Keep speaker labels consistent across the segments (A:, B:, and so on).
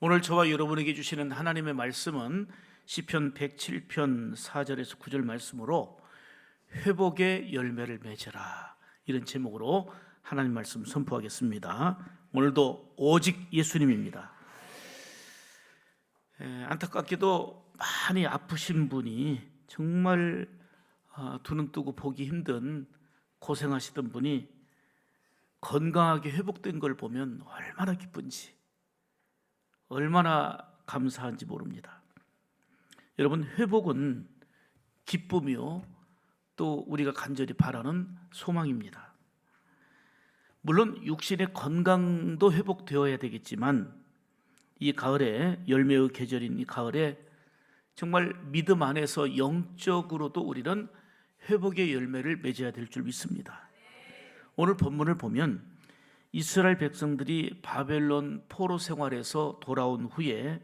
A: 오늘 저와 여러분에게 주시는 하나님의 말씀은 시편 107편 4절에서 9절 말씀으로 회복의 열매를 맺어라, 이런 제목으로 하나님 말씀 선포하겠습니다. 오늘도 오직 예수님입니다. 안타깝게도 많이 아프신 분이, 정말 두 눈 뜨고 보기 힘든 고생하시던 분이 건강하게 회복된 걸 보면 얼마나 기쁜지, 얼마나 감사한지 모릅니다. 여러분, 회복은 기쁨이요, 또 우리가 간절히 바라는 소망입니다. 물론 육신의 건강도 회복되어야 되겠지만, 이 가을에, 열매의 계절인 이 가을에 정말 믿음 안에서 영적으로도 우리는 회복의 열매를 맺어야 될 줄 믿습니다. 오늘 본문을 보면 이스라엘 백성들이 바벨론 포로 생활에서 돌아온 후에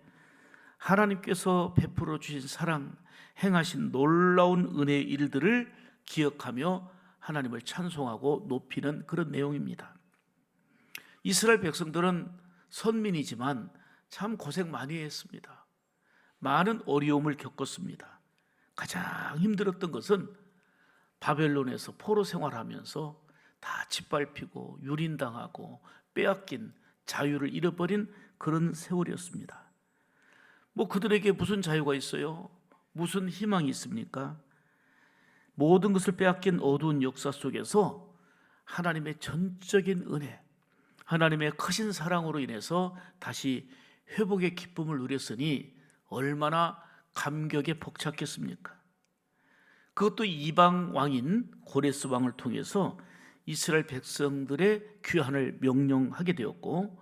A: 하나님께서 베풀어 주신 사랑, 행하신 놀라운 은혜의 일들을 기억하며 하나님을 찬송하고 높이는 그런 내용입니다. 이스라엘 백성들은 선민이지만 참 고생 많이 했습니다. 많은 어려움을 겪었습니다. 가장 힘들었던 것은 바벨론에서 포로 생활하면서 다 짓밟히고 유린당하고 빼앗긴, 자유를 잃어버린 그런 세월이었습니다. 그들에게 무슨 자유가 있어요? 무슨 희망이 있습니까? 모든 것을 빼앗긴 어두운 역사 속에서 하나님의 전적인 은혜, 하나님의 크신 사랑으로 인해서 다시 회복의 기쁨을 누렸으니 얼마나 감격에 벅찼겠습니까? 그것도 이방 왕인 고레스 왕을 통해서 이스라엘 백성들의 귀환을 명령하게 되었고,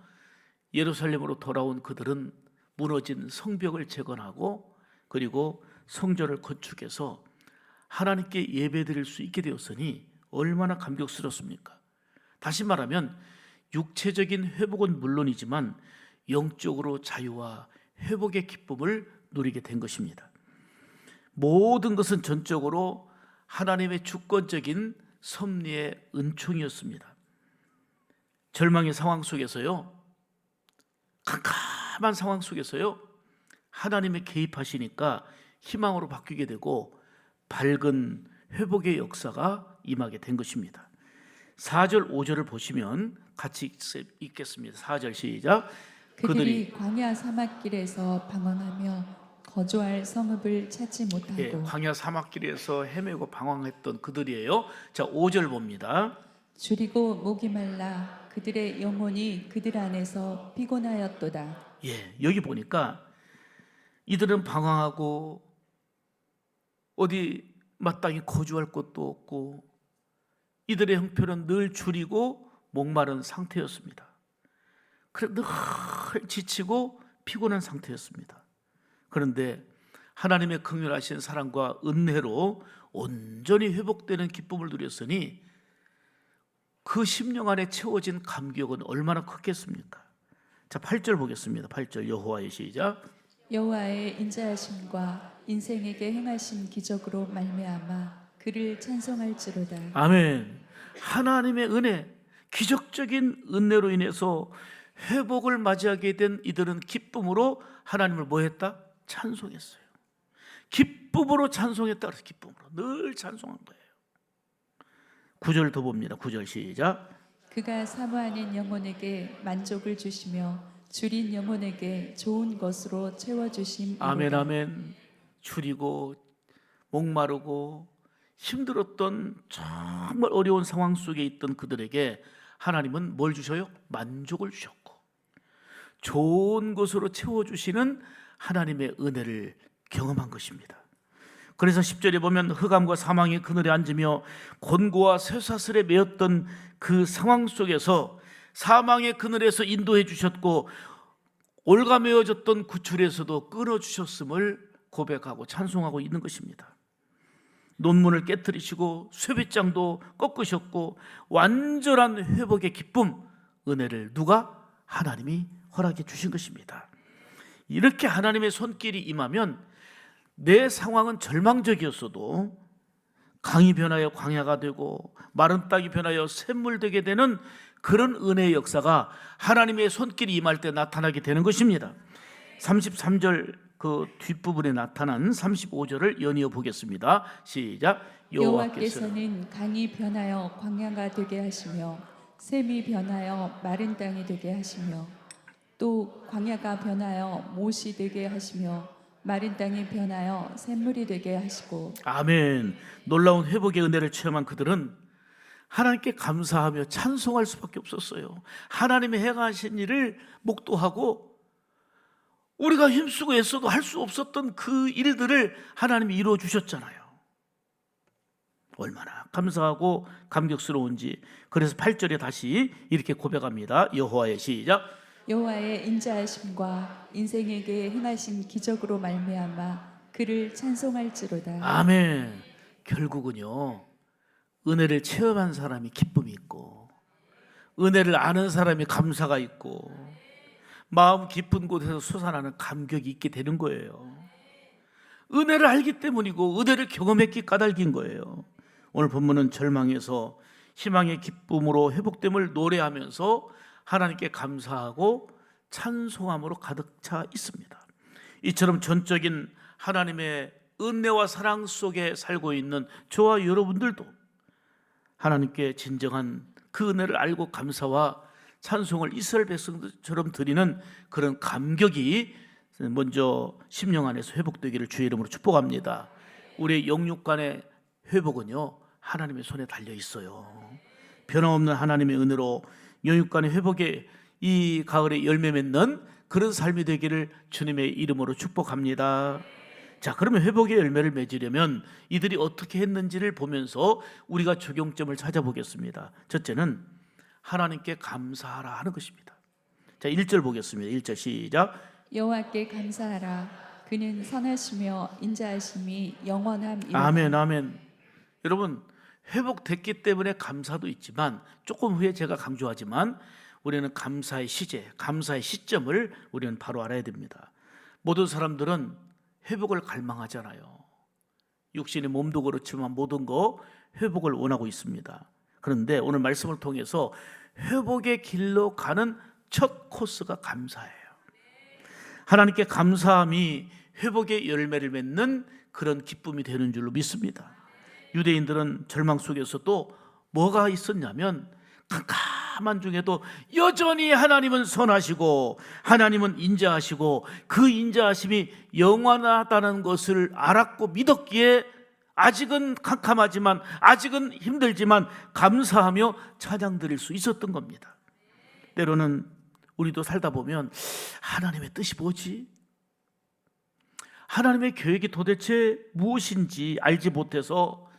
A: 예루살렘으로 돌아온 그들은 무너진 성벽을 재건하고 그리고 성전을 건축해서 하나님께 예배드릴 수 있게 되었으니 얼마나 감격스럽습니까? 다시 말하면 육체적인 회복은 물론이지만 영적으로 자유와 회복의 기쁨을 누리게 된 것입니다. 모든 것은 전적으로 하나님의 주권적인 섭리의 은총이었습니다. 절망의 상황 속에서요, 캄캄한 상황 속에서요, 하나님의 개입하시니까 희망으로 바뀌게 되고 밝은 회복의 역사가 임하게 된 것입니다. 4절 5절을 보시면 같이 읽겠습니다. 4절 시작.
B: 그들이 광야 사막길에서 방황하며 거주할 성읍을 찾지 못하고,
A: 광야 사막길에서 헤매고 방황했던 그들이에요. 자, 5절 봅니다.
B: 줄이고 목이 말라 그들의 영혼이 그들 안에서 피곤하였도다.
A: 여기 보니까 이들은 방황하고 어디 마땅히 거주할 곳도 없고 이들의 형편은 늘 줄이고 목마른 상태였습니다. 그래 늘 지치고 피곤한 상태였습니다. 그런데 하나님의 긍휼하신 사랑과 은혜로 온전히 회복되는 기쁨을 누렸으니 그 심령 안에 채워진 감격은 얼마나 컸겠습니까? 자, 8절 보겠습니다. 8절 여호와의 시작.
B: 여호와의 인자하심과 인생에게 행하신 기적으로 말미암아 그를 찬송할지로다.
A: 아멘. 하나님의 은혜, 기적적인 은혜로 인해서 회복을 맞이하게 된 이들은 기쁨으로 하나님을 뭐 했다? 찬송했어요. 기쁨으로 찬송했다. 그래서 기쁨으로 늘 찬송한 거예요. 9절 더 봅니다. 9절 시작.
B: 그가 사모하는 영혼에게 만족을 주시며 줄인 영혼에게 좋은 것으로 채워주심.
A: 아멘, 아멘. 줄이고 목마르고 힘들었던 정말 어려운 상황 속에 있던 그들에게 하나님은 뭘 주셔요? 만족을 주셨고 좋은 것으로 채워주시는 하나님의 은혜를 경험한 것입니다. 그래서 10절에 보면 흑암과 사망의 그늘에 앉으며 곤고와 쇠사슬에 매였던 그 상황 속에서 사망의 그늘에서 인도해 주셨고 올가매어졌던 구출에서도 끊어주셨음을 고백하고 찬송하고 있는 것입니다. 논문을 깨뜨리시고 쇠빗장도 꺾으셨고 완전한 회복의 기쁨, 은혜를 누가? 하나님이 허락해 주신 것입니다. 이렇게 하나님의 손길이 임하면 내 상황은 절망적이었어도 강이 변하여 광야가 되고 마른 땅이 변하여 샘물 되게 되는 그런 은혜의 역사가 하나님의 손길이 임할 때 나타나게 되는 것입니다. 33절 그 뒷부분에 나타난 35절을 연이어 보겠습니다. 시작. 여호와께서는
B: 여호와께서는 강이 변하여 광야가 되게 하시며 샘이 변하여 마른 땅이 되게 하시며 또 광야가 변하여 못이 되게 하시며 마른 땅이 변하여 샘물이 되게 하시고.
A: 아멘. 놀라운 회복의 은혜를 체험한 그들은 하나님께 감사하며 찬송할 수밖에 없었어요. 하나님의 행하신 일을 목도하고 우리가 힘쓰고 애써도 할 수 없었던 그 일들을 하나님이 이루어 주셨잖아요. 얼마나 감사하고 감격스러운지. 그래서 8절에 다시 이렇게 고백합니다. 여호와의 시작.
B: 여호와의 인자하심과 인생에게 행하신 기적으로 말미암아 그를 찬송할지로다.
A: 아멘. 결국은요, 은혜를 체험한 사람이 기쁨이 있고 은혜를 아는 사람이 감사가 있고 마음 깊은 곳에서 솟아나는 감격이 있게 되는 거예요. 은혜를 알기 때문이고 은혜를 경험했기 까닭인 거예요. 오늘 본문은 절망에서 희망의 기쁨으로 회복됨을 노래하면서 하나님께 감사하고 찬송함으로 가득 차 있습니다. 이처럼 전적인 하나님의 은혜와 사랑 속에 살고 있는 저와 여러분들도 하나님께 진정한 그 은혜를 알고 감사와 찬송을 이스라엘 백성들처럼 드리는 그런 감격이 먼저 심령 안에서 회복되기를 주의 이름으로 축복합니다. 우리의 영육간의 회복은요, 하나님의 손에 달려 있어요. 변함없는 하나님의 은혜로 영육간의 회복에 이 가을에 열매 맺는 그런 삶이 되기를 주님의 이름으로 축복합니다. 자, 그러면 회복의 열매를 맺으려면 이들이 어떻게 했는지를 보면서 우리가 적용점을 찾아보겠습니다. 첫째는 하나님께 감사하라 하는 것입니다. 자, 1절 보겠습니다. 1절 시작.
B: 여호와께 감사하라. 그는 선하시며 인자하심이 영원함이로다.
A: 아멘, 아멘. 여러분, 회복됐기 때문에 감사도 있지만 조금 후에 제가 강조하지만 우리는 감사의 시제, 감사의 시점을 우리는 바로 알아야 됩니다. 모든 사람들은 회복을 갈망하잖아요. 육신의 몸도 그렇지만 모든 거 회복을 원하고 있습니다. 그런데 오늘 말씀을 통해서 회복의 길로 가는 첫 코스가 감사예요. 하나님께 감사함이 회복의 열매를 맺는 그런 기쁨이 되는 줄로 믿습니다. 유대인들은 절망 속에서도 뭐가 있었냐면 캄캄한 중에도 여전히 하나님은 선하시고 하나님은 인자하시고 그 인자하심이 영원하다는 것을 알았고 믿었기에 아직은 캄캄하지만 아직은 힘들지만 감사하며 찬양 드릴 수 있었던 겁니다. 때로는 우리도 살다 보면 하나님의 뜻이 뭐지? 하나님의 계획이 도대체 무엇인지 알지 못해서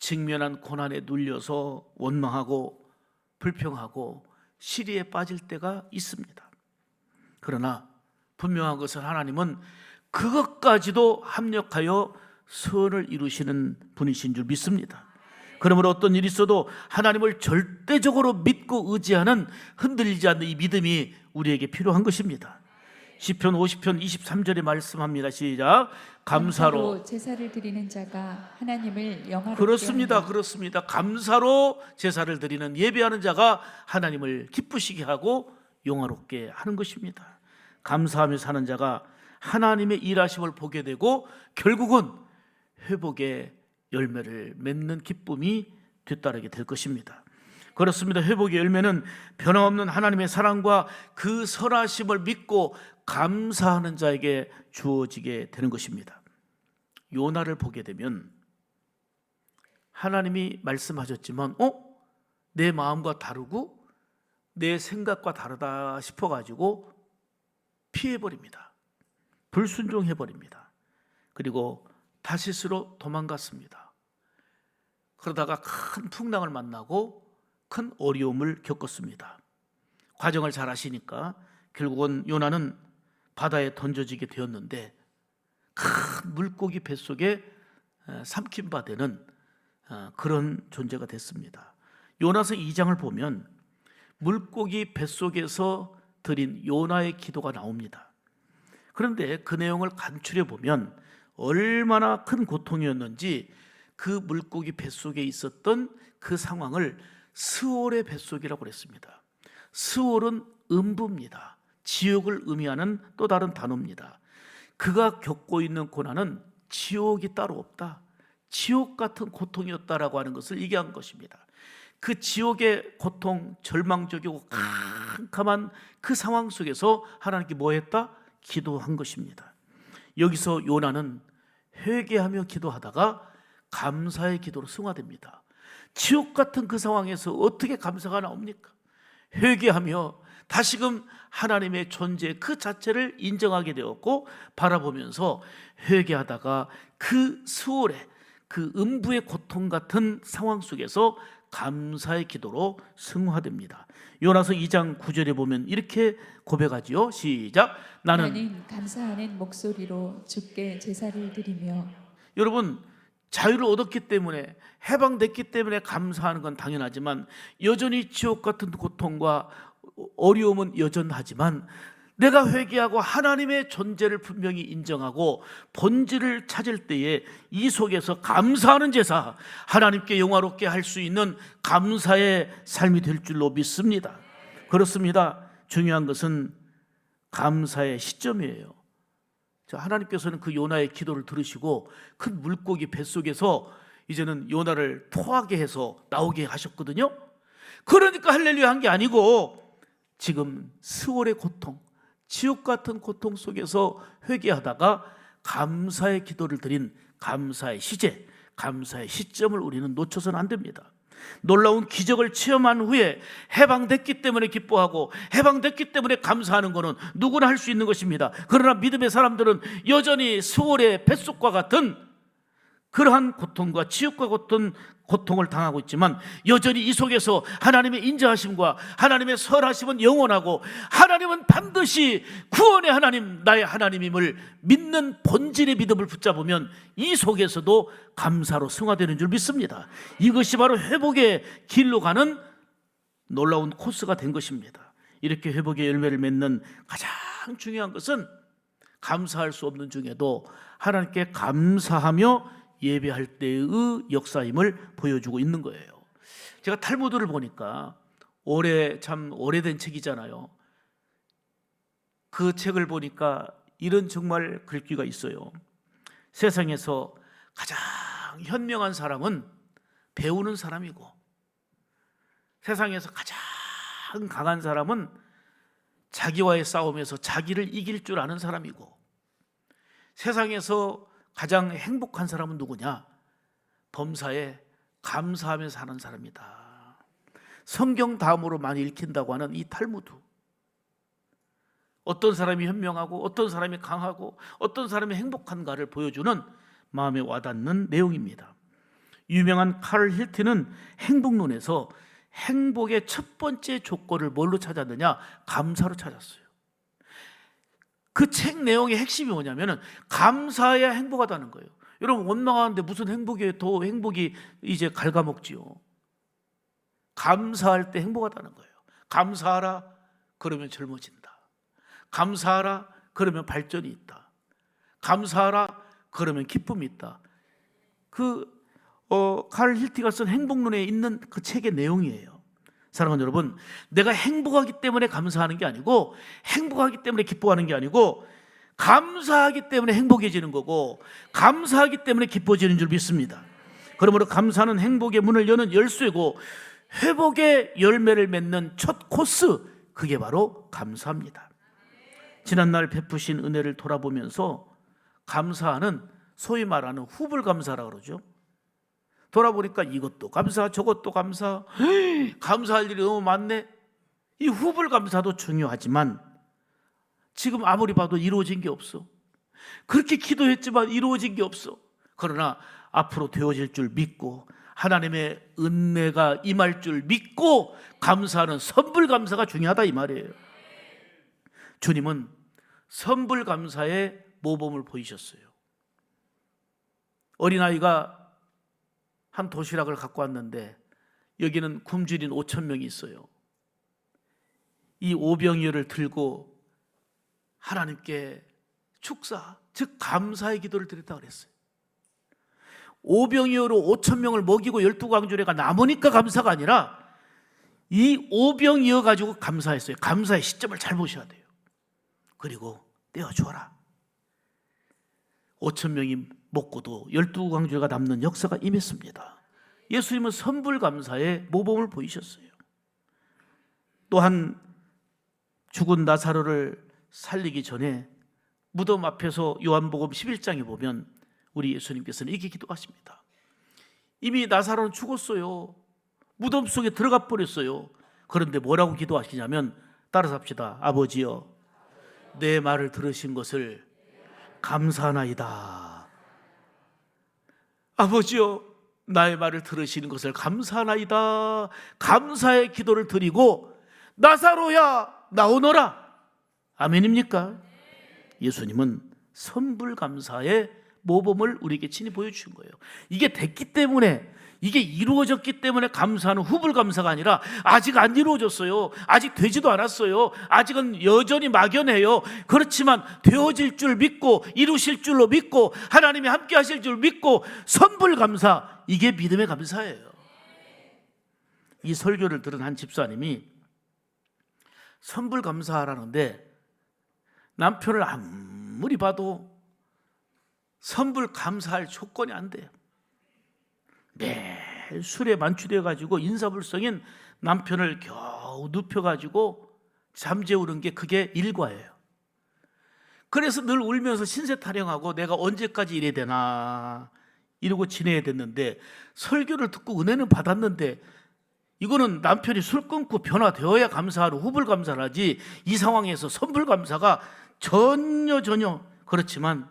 A: 직면한 고난에 눌려서 원망하고 불평하고 시리에 빠질 때가 있습니다. 그러나 분명한 것은 하나님은 그것까지도 합력하여 선을 이루시는 분이신 줄 믿습니다. 그러므로 어떤 일이 있어도 하나님을 절대적으로 믿고 의지하는 흔들리지 않는 이 믿음이 우리에게 필요한 것입니다. 시편 50편 23절에 말씀합니다. 시작. 감사로
B: 제사를 드리는 자가 하나님을 영화롭게
A: 그렇습니다.
B: 하느니라.
A: 그렇습니다. 감사로 제사를 드리는 예배하는 자가 하나님을 기쁘시게 하고 영화롭게 하는 것입니다. 감사하며 사는 자가 하나님의 일하심을 보게 되고 결국은 회복의 열매를 맺는 기쁨이 뒤따르게 될 것입니다. 그렇습니다. 회복의 열매는 변함없는 하나님의 사랑과 그 선하심을 믿고 감사하는 자에게 주어지게 되는 것입니다. 요나를 보게 되면 하나님이 말씀하셨지만 내 마음과 다르고 내 생각과 다르다 싶어가지고 피해버립니다. 불순종해버립니다. 그리고 다시스로 도망갔습니다. 그러다가 큰 풍랑을 만나고 큰 어려움을 겪었습니다. 과정을 잘 아시니까 결국은 요나는 바다에 던져지게 되었는데 큰 물고기 뱃속에 삼킨 바 되는 그런 존재가 됐습니다. 요나서 2장을 보면 물고기 뱃속에서 드린 요나의 기도가 나옵니다. 그런데 그 내용을 간추려 보면 얼마나 큰 고통이었는지 그 물고기 뱃속에 있었던 그 상황을 스올의 뱃속이라고 그랬습니다. 스올은 음부입니다. 지옥을 의미하는 또 다른 단어입니다. 그가 겪고 있는 고난은 지옥이 따로 없다, 지옥 같은 고통이었다라고 하는 것을 얘기한 것입니다. 그 지옥의 고통, 절망적이고 캄캄한 그 상황 속에서 하나님께 뭐 했다? 기도한 것입니다. 여기서 요나는 회개하며 기도하다가 감사의 기도로 승화됩니다. 지옥 같은 그 상황에서 어떻게 감사가 나옵니까? 회개하며 다시금 하나님의 존재 그 자체를 인정하게 되었고 바라보면서 회개하다가 그 수월의 그 음부의 고통 같은 상황 속에서 감사의 기도로 승화됩니다. 요나서 2장 9절에 보면 이렇게 고백하지요. 시작.
B: 나는 감사하는 목소리로 주께 제사를 드리며.
A: 여러분, 자유를 얻었기 때문에, 해방됐기 때문에 감사하는 건 당연하지만 여전히 지옥 같은 고통과 어려움은 여전하지만 내가 회개하고 하나님의 존재를 분명히 인정하고 본질을 찾을 때에 이 속에서 감사하는 제사, 하나님께 영화롭게 할 수 있는 감사의 삶이 될 줄로 믿습니다. 그렇습니다. 중요한 것은 감사의 시점이에요. 하나님께서는 그 요나의 기도를 들으시고 큰 물고기 뱃속에서 이제는 요나를 토하게 해서 나오게 하셨거든요. 그러니까 할렐루야 한 게 아니고 지금 스월의 고통, 지옥 같은 고통 속에서 회개하다가 감사의 기도를 드린 감사의 시제, 감사의 시점을 우리는 놓쳐서는 안 됩니다. 놀라운 기적을 체험한 후에 해방됐기 때문에 기뻐하고 해방됐기 때문에 감사하는 것은 누구나 할 수 있는 것입니다. 그러나 믿음의 사람들은 여전히 스월의 뱃속과 같은 그러한 고통과 지옥과 같은 고통을 당하고 있지만 여전히 이 속에서 하나님의 인자하심과 하나님의 설하심은 영원하고 하나님은 반드시 구원의 하나님, 나의 하나님임을 믿는 본질의 믿음을 붙잡으면 이 속에서도 감사로 승화되는 줄 믿습니다. 이것이 바로 회복의 길로 가는 놀라운 코스가 된 것입니다. 이렇게 회복의 열매를 맺는 가장 중요한 것은 감사할 수 없는 중에도 하나님께 감사하며 예배할 때의 역사임을 보여주고 있는 거예요. 제가 탈무드를 보니까 참 오래된 책이잖아요. 그 책을 보니까 이런 정말 글귀가 있어요. 세상에서 가장 현명한 사람은 배우는 사람이고 세상에서 가장 강한 사람은 자기와의 싸움에서 자기를 이길 줄 아는 사람이고 세상에서 가장 행복한 사람은 누구냐? 범사에 감사하며 사는 사람이다. 성경 다음으로 많이 읽힌다고 하는 이 탈무드. 어떤 사람이 현명하고 어떤 사람이 강하고 어떤 사람이 행복한가를 보여주는 마음에 와닿는 내용입니다. 유명한 칼 힐트는 행복론에서 행복의 첫 번째 조건을 뭘로 찾았느냐? 감사로 찾았어요. 그 책 내용의 핵심이 뭐냐면 감사해야 행복하다는 거예요. 여러분, 원망하는데 무슨 행복이에요? 더 행복이 이제 갉아먹지요. 감사할 때 행복하다는 거예요. 감사하라, 그러면 젊어진다. 감사하라, 그러면 발전이 있다. 감사하라, 그러면 기쁨이 있다. 칼 힐티가 쓴 행복론에 있는 그 책의 내용이에요. 사랑하는 여러분, 내가 행복하기 때문에 감사하는 게 아니고 행복하기 때문에 기뻐하는 게 아니고 감사하기 때문에 행복해지는 거고 감사하기 때문에 기뻐지는 줄 믿습니다. 그러므로 감사는 행복의 문을 여는 열쇠고 회복의 열매를 맺는 첫 코스, 그게 바로 감사입니다. 지난날 베푸신 은혜를 돌아보면서 감사하는 소위 말하는 후불 감사라고 그러죠. 돌아보니까 이것도 감사, 저것도 감사, 감사할 일이 너무 많네. 이 후불 감사도 중요하지만 지금 아무리 봐도 이루어진 게 없어. 그렇게 기도했지만 이루어진 게 없어. 그러나 앞으로 되어질 줄 믿고 하나님의 은혜가 임할 줄 믿고 감사하는 선불 감사가 중요하다 이 말이에요. 주님은 선불 감사의 모범을 보이셨어요. 어린아이가 한 도시락을 갖고 왔는데 여기는 굶주린 5,000명이 있어요. 이 오병이어를 들고 하나님께 축사, 즉 감사의 기도를 드렸다고 그랬어요. 오병이어로 5,000명을 먹이고 12광주례가 남으니까 감사가 아니라 이 오병이어 가지고 감사했어요. 감사의 시점을 잘 보셔야 돼요. 그리고 떼어주어라. 5천 명이 먹고도 12광주가 남는 역사가 임했습니다. 예수님은 선불감사의 모범을 보이셨어요. 또한 죽은 나사로를 살리기 전에 무덤 앞에서 요한복음 11장에 보면 우리 예수님께서는 이렇게 기도하십니다. 이미 나사로는 죽었어요. 무덤 속에 들어가 버렸어요. 그런데 뭐라고 기도하시냐면, 따라서 합시다. 아버지여, 내 말을 들으신 것을 감사하나이다. 아버지여, 나의 말을 들으시는 것을 감사하나이다. 감사의 기도를 드리고 나사로야 나오너라. 아멘입니까? 예수님은 선불감사의 모범을 우리에게 친히 보여주신 거예요. 이게 됐기 때문에, 이게 이루어졌기 때문에 감사하는 후불감사가 아니라 아직 안 이루어졌어요. 아직 되지도 않았어요. 아직은 여전히 막연해요. 그렇지만 되어질 줄 믿고 이루실 줄로 믿고 하나님이 함께 하실 줄 믿고 선불감사, 이게 믿음의 감사예요. 이 설교를 들은 한 집사님이 선불감사하라는데 남편을 아무리 봐도 선불감사할 조건이 안 돼요. 매일 술에 만취되어 가지고 인사불성인 남편을 겨우 눕혀가지고 잠재우는 게 그게 일과예요. 그래서 늘 울면서 신세 타령하고 내가 언제까지 이래야 되나 이러고 지내야 됐는데, 설교를 듣고 은혜는 받았는데 이거는 남편이 술 끊고 변화되어야 감사하러 후불감사를 하지, 이 상황에서 선불감사가 전혀 그렇지만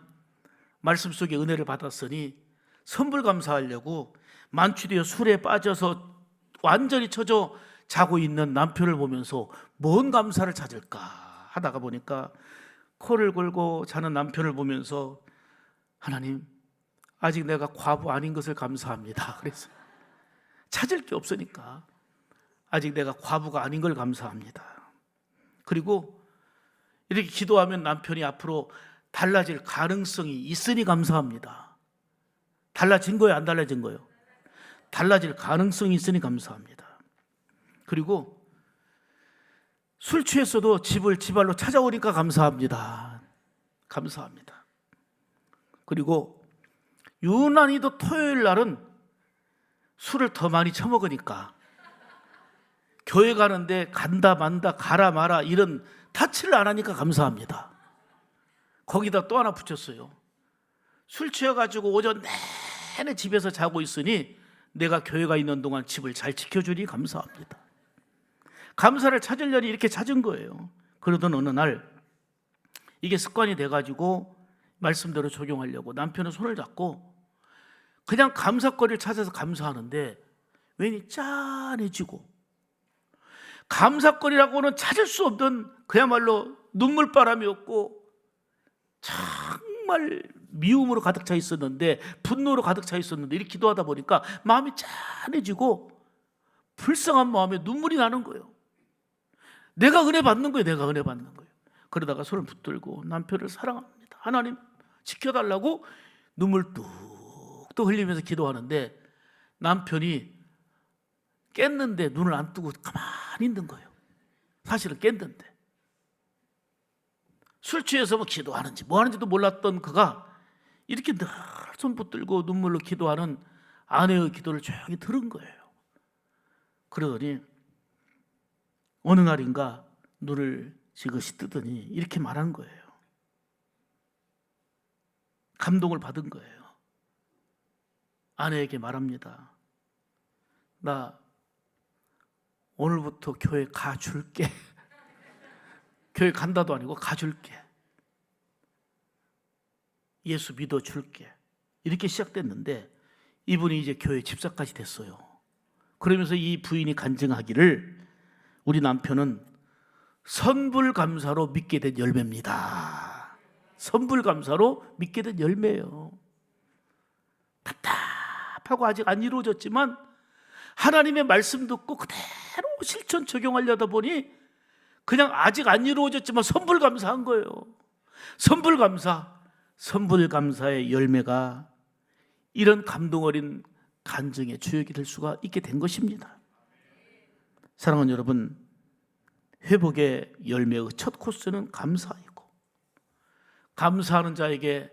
A: 말씀 속에 은혜를 받았으니 선불감사하려고 만취되어 술에 빠져서 완전히 처져 자고 있는 남편을 보면서 뭔 감사를 찾을까 하다가 보니까 코를 골고 자는 남편을 보면서, 하나님, 아직 내가 과부 아닌 것을 감사합니다. 그래서 찾을 게 없으니까 아직 내가 과부가 아닌 걸 감사합니다. 그리고 이렇게 기도하면 남편이 앞으로 달라질 가능성이 있으니 감사합니다. 달라진 거예요, 안 달라진 거예요? 달라질 가능성이 있으니 감사합니다. 그리고 술 취했어도 집을 지발로 찾아오니까 감사합니다. 감사합니다. 그리고 유난히도 토요일 날은 술을 더 많이 처먹으니까 교회 가는데 간다 만다 가라 마라 이런 타치를 안 하니까 감사합니다. 거기다 또 하나 붙였어요. 술 취해가지고 오전 내내 집에서 자고 있으니 내가 교회가 있는 동안 집을 잘 지켜주니 감사합니다. 감사를 찾으려니 이렇게 찾은 거예요. 그러던 어느 날 이게 습관이 돼가지고 말씀대로 적용하려고 남편은 손을 잡고 그냥 감사거리를 찾아서 감사하는데 왠지 짠해지고, 감사거리라고는 찾을 수 없던 그야말로 눈물바람이었고 정말 미움으로 가득 차 있었는데, 분노로 가득 차 있었는데, 이렇게 기도하다 보니까 마음이 짠해지고 불쌍한 마음에 눈물이 나는 거예요. 내가 은혜 받는 거예요. 내가 은혜 받는 거예요. 그러다가 손을 붙들고 남편을 사랑합니다, 하나님 지켜달라고 눈물 뚝뚝 흘리면서 기도하는데, 남편이 깼는데 눈을 안 뜨고 가만히 있는 거예요. 사실은 깼는데 술 취해서 뭐 기도하는지 뭐 하는지도 몰랐던 그가 이렇게 늘 손 붙들고 눈물로 기도하는 아내의 기도를 조용히 들은 거예요. 그러더니 어느 날인가 눈을 지그시 뜨더니 이렇게 말한 거예요. 감동을 받은 거예요. 아내에게 말합니다. 나 오늘부터 교회 가줄게. 교회 간다도 아니고 가줄게. 예수 믿어줄게. 이렇게 시작됐는데 이분이 이제 교회 집사까지 됐어요. 그러면서 이 부인이 간증하기를, 우리 남편은 선불감사로 믿게 된 열매입니다. 선불감사로 믿게 된 열매예요. 답답하고 아직 안 이루어졌지만 하나님의 말씀 듣고 그대로 실천 적용하려다 보니 그냥 아직 안 이루어졌지만 선불감사한 거예요. 선불감사의 열매가 이런 감동 어린 간증의 주역이 될 수가 있게 된 것입니다. 사랑하는 여러분, 회복의 열매의 첫 코스는 감사이고 감사하는 자에게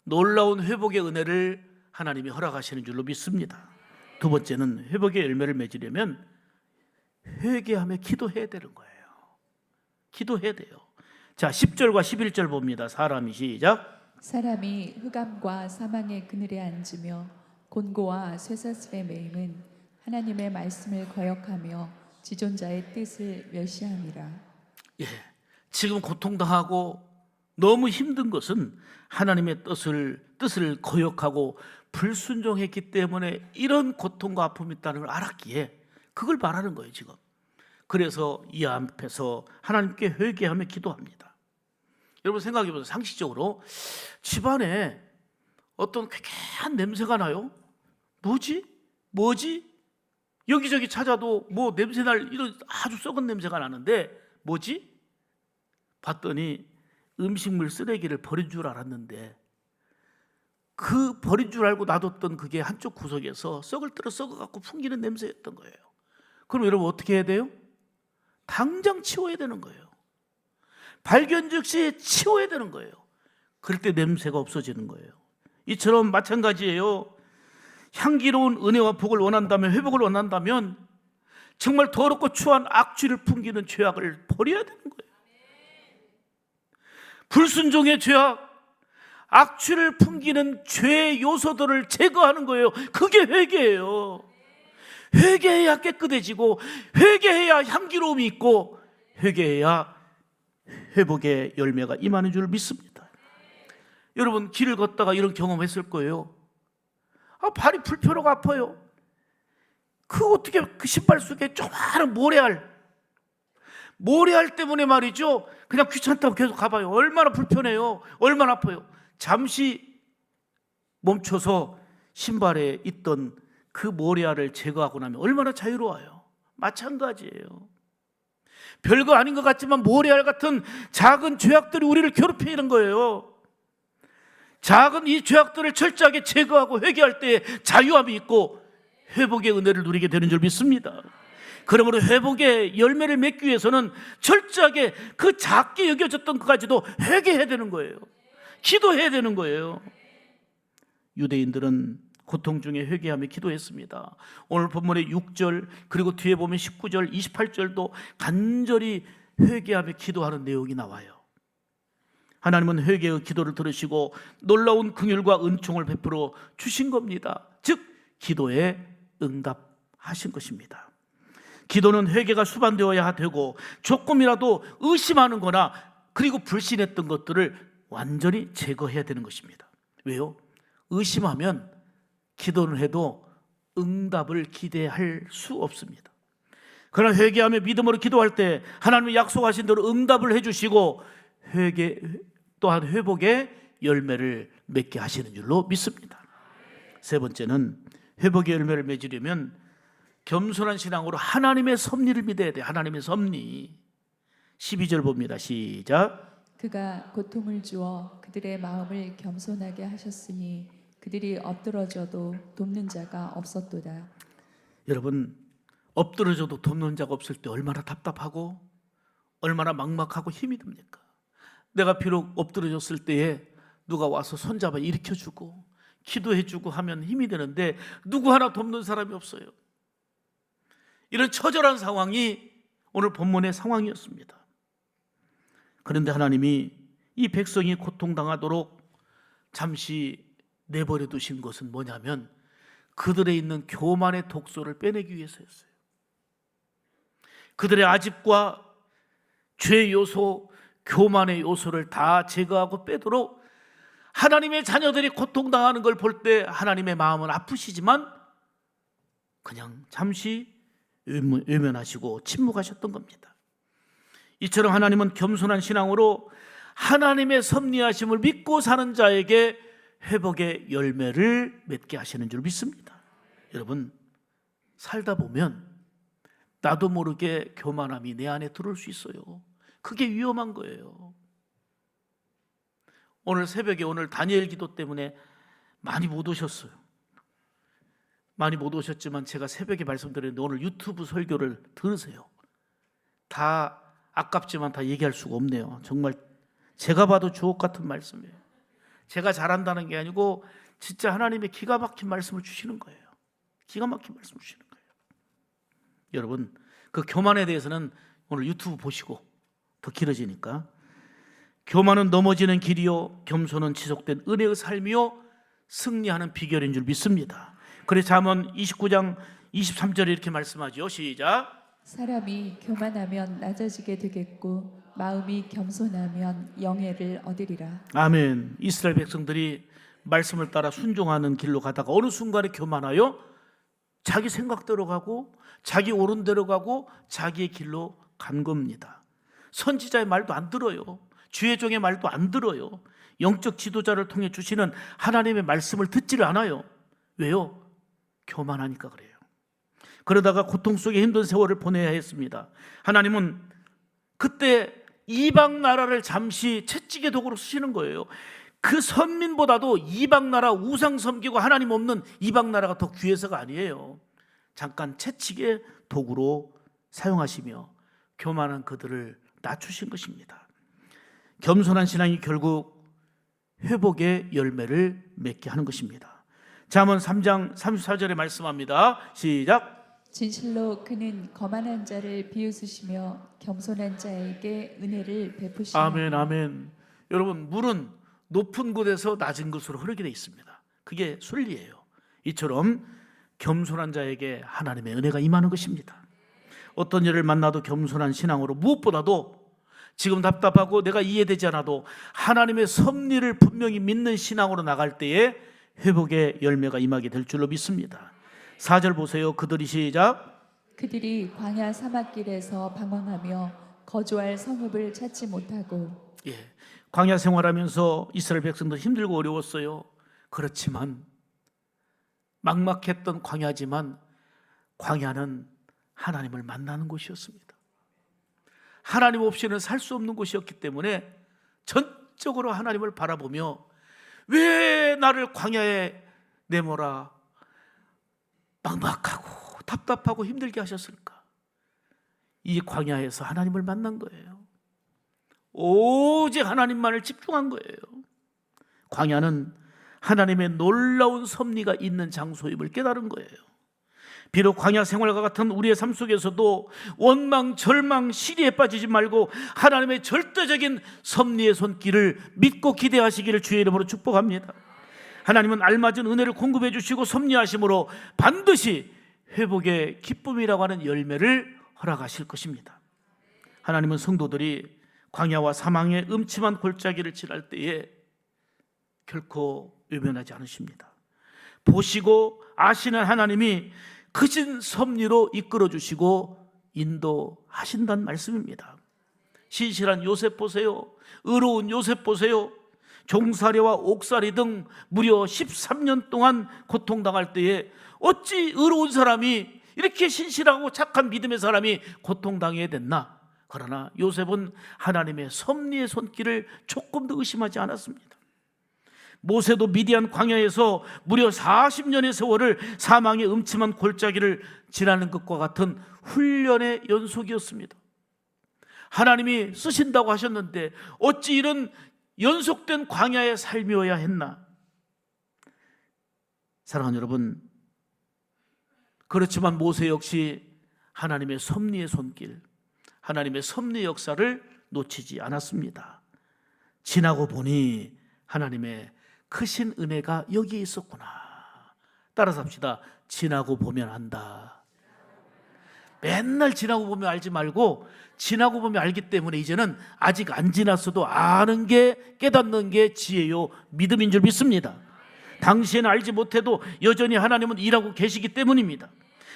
A: 놀라운 회복의 은혜를 하나님이 허락하시는 줄로 믿습니다. 두 번째는 회복의 열매를 맺으려면 회개하며 기도해야 되는 거예요. 기도해야 돼요. 자, 10절과 11절 봅니다. 사람이 시작.
B: 사람이 흑암과 사망의 그늘에 앉으며 곤고와 쇠사슬에 매임은 하나님의 말씀을 거역하며 지존자의 뜻을 멸시함이라.
A: 예, 지금 고통당하고 너무 힘든 것은 하나님의 뜻을 거역하고 불순종했기 때문에 이런 고통과 아픔이 있다는 걸 알았기에 그걸 말하는 거예요 지금. 그래서 이 앞에서 하나님께 회개하며 기도합니다. 여러분 생각해 보세요. 상식적으로 집안에 어떤 쾌쾌한 냄새가 나요. 뭐지? 여기저기 찾아도 뭐 냄새날 이런 아주 썩은 냄새가 나는데 뭐지? 봤더니 음식물 쓰레기를 버린 줄 알았는데 그 버린 줄 알고 놔뒀던 그게 한쪽 구석에서 썩을 들어 썩어갖고 풍기는 냄새였던 거예요. 그럼 여러분 어떻게 해야 돼요? 당장 치워야 되는 거예요. 발견 즉시 치워야 되는 거예요. 그럴 때 냄새가 없어지는 거예요. 이처럼 마찬가지예요. 향기로운 은혜와 복을 원한다면, 회복을 원한다면 정말 더럽고 추한 악취를 풍기는 죄악을 버려야 되는 거예요. 불순종의 죄악, 악취를 풍기는 죄의 요소들을 제거하는 거예요. 그게 회개예요. 회개해야 깨끗해지고, 회개해야 향기로움이 있고, 회개해야 회복의 열매가 임하는 줄 믿습니다. 여러분 길을 걷다가 이런 경험했을 거예요. 발이 불편하고 아파요. 어떻게 그 신발 속에 조그마한 모래알 때문에 말이죠. 그냥 귀찮다고 계속 가봐요. 얼마나 불편해요. 얼마나 아파요. 잠시 멈춰서 신발에 있던 그 모래알을 제거하고 나면 얼마나 자유로워요. 마찬가지예요. 별거 아닌 것 같지만 모래알 같은 작은 죄악들이 우리를 괴롭히는 거예요. 작은 이 죄악들을 철저하게 제거하고 회개할 때 자유함이 있고 회복의 은혜를 누리게 되는 줄 믿습니다. 그러므로 회복의 열매를 맺기 위해서는 철저하게 그 작게 여겨졌던 것까지도 회개해야 되는 거예요. 기도해야 되는 거예요. 유대인들은 고통 중에 회개하며 기도했습니다. 오늘 본문의 6절 그리고 뒤에 보면 19절 28절도 간절히 회개하며 기도하는 내용이 나와요. 하나님은 회개의 기도를 들으시고 놀라운 긍휼과 은총을 베풀어 주신 겁니다. 즉 기도에 응답하신 것입니다. 기도는 회개가 수반되어야 되고 조금이라도 의심하는 거나 그리고 불신했던 것들을 완전히 제거해야 되는 것입니다. 왜요? 의심하면 기도를 해도 응답을 기대할 수 없습니다. 그러나 회개하며 믿음으로 기도할 때 하나님이 약속하신 대로 응답을 해주시고 회개 또한 회복의 열매를 맺게 하시는 줄로 믿습니다. 세 번째는 회복의 열매를 맺으려면 겸손한 신앙으로 하나님의 섭리를 믿어야 돼요. 하나님의 섭리. 12절 봅니다. 시작.
B: 그가 고통을 주어 그들의 마음을 겸손하게 하셨으니 그들이 엎드러져도 돕는 자가 없었도다.
A: 여러분 엎드러져도 돕는 자가 없을 때 얼마나 답답하고 얼마나 막막하고 힘이 듭니까? 내가 비록 엎드러졌을 때에 누가 와서 손잡아 일으켜주고 기도해주고 하면 힘이 되는데 누구 하나 돕는 사람이 없어요. 이런 처절한 상황이 오늘 본문의 상황이었습니다. 그런데 하나님이 이 백성이 고통당하도록 잠시 내버려 두신 것은 뭐냐면 그들에 있는 교만의 독소를 빼내기 위해서였어요. 그들의 아집과 죄의 요소, 교만의 요소를 다 제거하고 빼도록 하나님의 자녀들이 고통당하는 걸 볼 때 하나님의 마음은 아프시지만 그냥 잠시 외면하시고 침묵하셨던 겁니다. 이처럼 하나님은 겸손한 신앙으로 하나님의 섭리하심을 믿고 사는 자에게 회복의 열매를 맺게 하시는 줄 믿습니다. 여러분 살다 보면 나도 모르게 교만함이 내 안에 들어올 수 있어요. 그게 위험한 거예요. 오늘 새벽에 오늘 다니엘 기도 때문에 많이 못 오셨어요. 많이 못 오셨지만 제가 새벽에 말씀드렸는데 오늘 유튜브 설교를 들으세요. 다 아깝지만 다 얘기할 수가 없네요. 정말 제가 봐도 주옥 같은 말씀이에요. 제가 잘한다는 게 아니고 진짜 하나님의 기가 막힌 말씀을 주시는 거예요. 기가 막힌 말씀을 주시는 거예요. 여러분, 그 교만에 대해서는 오늘 유튜브 보시고, 더 길어지니까, 교만은 넘어지는 길이요 겸손은 지속된 은혜의 삶이요 승리하는 비결인 줄 믿습니다. 그래서 잠언 29장 23절에 이렇게 말씀하죠. 시작.
B: 사람이 교만하면 낮아지게 되겠고 마음이 겸손하면 영예를 얻으리라.
A: 아멘. 이스라엘 백성들이 말씀을 따라 순종하는 길로 가다가 어느 순간에 교만하여 자기 생각대로 가고 자기 옳은 대로 가고 자기의 길로 간 겁니다. 선지자의 말도 안 들어요. 주의 종의 말도 안 들어요. 영적 지도자를 통해 주시는 하나님의 말씀을 듣지를 않아요. 왜요? 교만하니까 그래요. 그러다가 고통 속에 힘든 세월을 보내야 했습니다. 하나님은 그때 이방 나라를 잠시 채찍의 도구로 쓰시는 거예요. 그 선민보다도 이방 나라 우상 섬기고 하나님 없는 이방 나라가 더 귀해서가 아니에요. 잠깐 채찍의 도구로 사용하시며 교만한 그들을 낮추신 것입니다. 겸손한 신앙이 결국 회복의 열매를 맺게 하는 것입니다. 잠언 3장 34절에 말씀합니다. 시작.
B: 진실로 그는 거만한 자를 비웃으시며 겸손한 자에게 은혜를 베푸시니.
A: 아멘, 아멘. 여러분, 물은 높은 곳에서 낮은 곳으로 흐르게 돼 있습니다. 그게 순리예요. 이처럼 겸손한 자에게 하나님의 은혜가 임하는 것입니다. 어떤 일을 만나도 겸손한 신앙으로, 무엇보다도 지금 답답하고 내가 이해되지 않아도 하나님의 섭리를 분명히 믿는 신앙으로 나갈 때에 회복의 열매가 임하게 될 줄로 믿습니다. 4절 보세요. 그들이 시작.
B: 그들이 광야 사막길에서 방황하며 거주할 성읍을 찾지 못하고.
A: 광야 생활하면서 이스라엘 백성들 힘들고 어려웠어요. 그렇지만 막막했던 광야지만 광야는 하나님을 만나는 곳이었습니다. 하나님 없이는 살 수 없는 곳이었기 때문에 전적으로 하나님을 바라보며 왜 나를 광야에 내모라 막막하고 답답하고 힘들게 하셨을까? 이 광야에서 하나님을 만난 거예요. 오직 하나님만을 집중한 거예요. 광야는 하나님의 놀라운 섭리가 있는 장소임을 깨달은 거예요. 비록 광야 생활과 같은 우리의 삶 속에서도 원망, 절망, 시리에 빠지지 말고 하나님의 절대적인 섭리의 손길을 믿고 기대하시기를 주의 이름으로 축복합니다. 하나님은 알맞은 은혜를 공급해 주시고 섭리하심으로 반드시 회복의 기쁨이라고 하는 열매를 허락하실 것입니다. 하나님은 성도들이 광야와 사망의 음침한 골짜기를 지날 때에 결코 외면하지 않으십니다. 보시고 아시는 하나님이 크신 섭리로 이끌어 주시고 인도하신다는 말씀입니다. 신실한 요셉 보세요. 의로운 요셉 보세요. 종살이와 옥살이 등 무려 13년 동안 고통당할 때에 어찌 의로운 사람이 이렇게 신실하고 착한 믿음의 사람이 고통당해야 됐나? 그러나 요셉은 하나님의 섭리의 손길을 조금도 의심하지 않았습니다. 모세도 미디안 광야에서 무려 40년의 세월을 사망의 음침한 골짜기를 지나는 것과 같은 훈련의 연속이었습니다. 하나님이 쓰신다고 하셨는데 어찌 이런 연속된 광야의 삶이어야 했나? 사랑하는 여러분, 그렇지만 모세 역시 하나님의 섭리의 손길, 하나님의 섭리 역사를 놓치지 않았습니다. 지나고 보니 하나님의 크신 은혜가 여기에 있었구나. 따라서 합시다. 지나고 보면 안다. 맨날 지나고 보면 알지 말고 지나고 보면 알기 때문에 이제는 아직 안 지났어도 아는 게, 깨닫는 게 지혜요 믿음인 줄 믿습니다. 당시에는 알지 못해도 여전히 하나님은 일하고 계시기 때문입니다.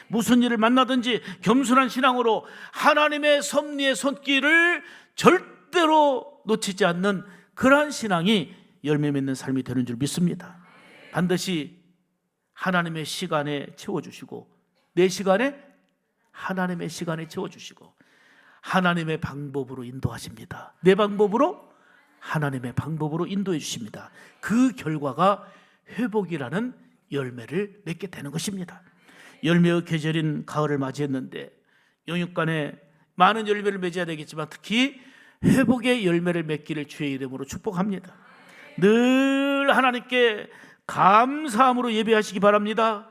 A: 무슨 일을 만나든지 겸손한 신앙으로 하나님의 섭리의 손길을 절대로 놓치지 않는 그러한 신앙이 열매 맺는 삶이 되는 줄 믿습니다. 반드시 하나님의 시간에 채워주시고 내 시간에 하나님의 시간에 채워주시고 하나님의 방법으로 인도하십니다. 내 방법으로? 하나님의 방법으로 인도해 주십니다. 그 결과가 회복이라는 열매를 맺게 되는 것입니다. 열매의 계절인 가을을 맞이했는데 영육간에 많은 열매를 맺어야 되겠지만 특히 회복의 열매를 맺기를 주의 이름으로 축복합니다. 늘 하나님께 감사함으로 예배하시기 바랍니다.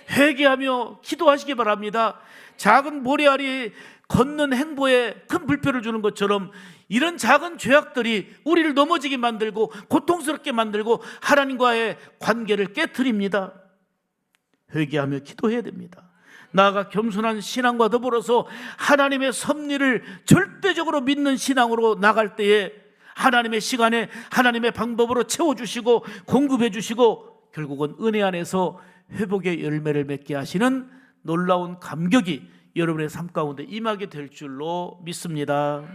A: 회개하며 기도하시기 바랍니다. 작은 모래알이 걷는 행보에 큰 불편을 주는 것처럼 이런 작은 죄악들이 우리를 넘어지게 만들고 고통스럽게 만들고 하나님과의 관계를 깨트립니다. 회개하며 기도해야 됩니다. 나아가 겸손한 신앙과 더불어서 하나님의 섭리를 절대적으로 믿는 신앙으로 나갈 때에 하나님의 시간에 하나님의 방법으로 채워주시고 공급해주시고 결국은 은혜 안에서 회복의 열매를 맺게 하시는 놀라운 감격이 여러분의 삶 가운데 임하게 될 줄로 믿습니다.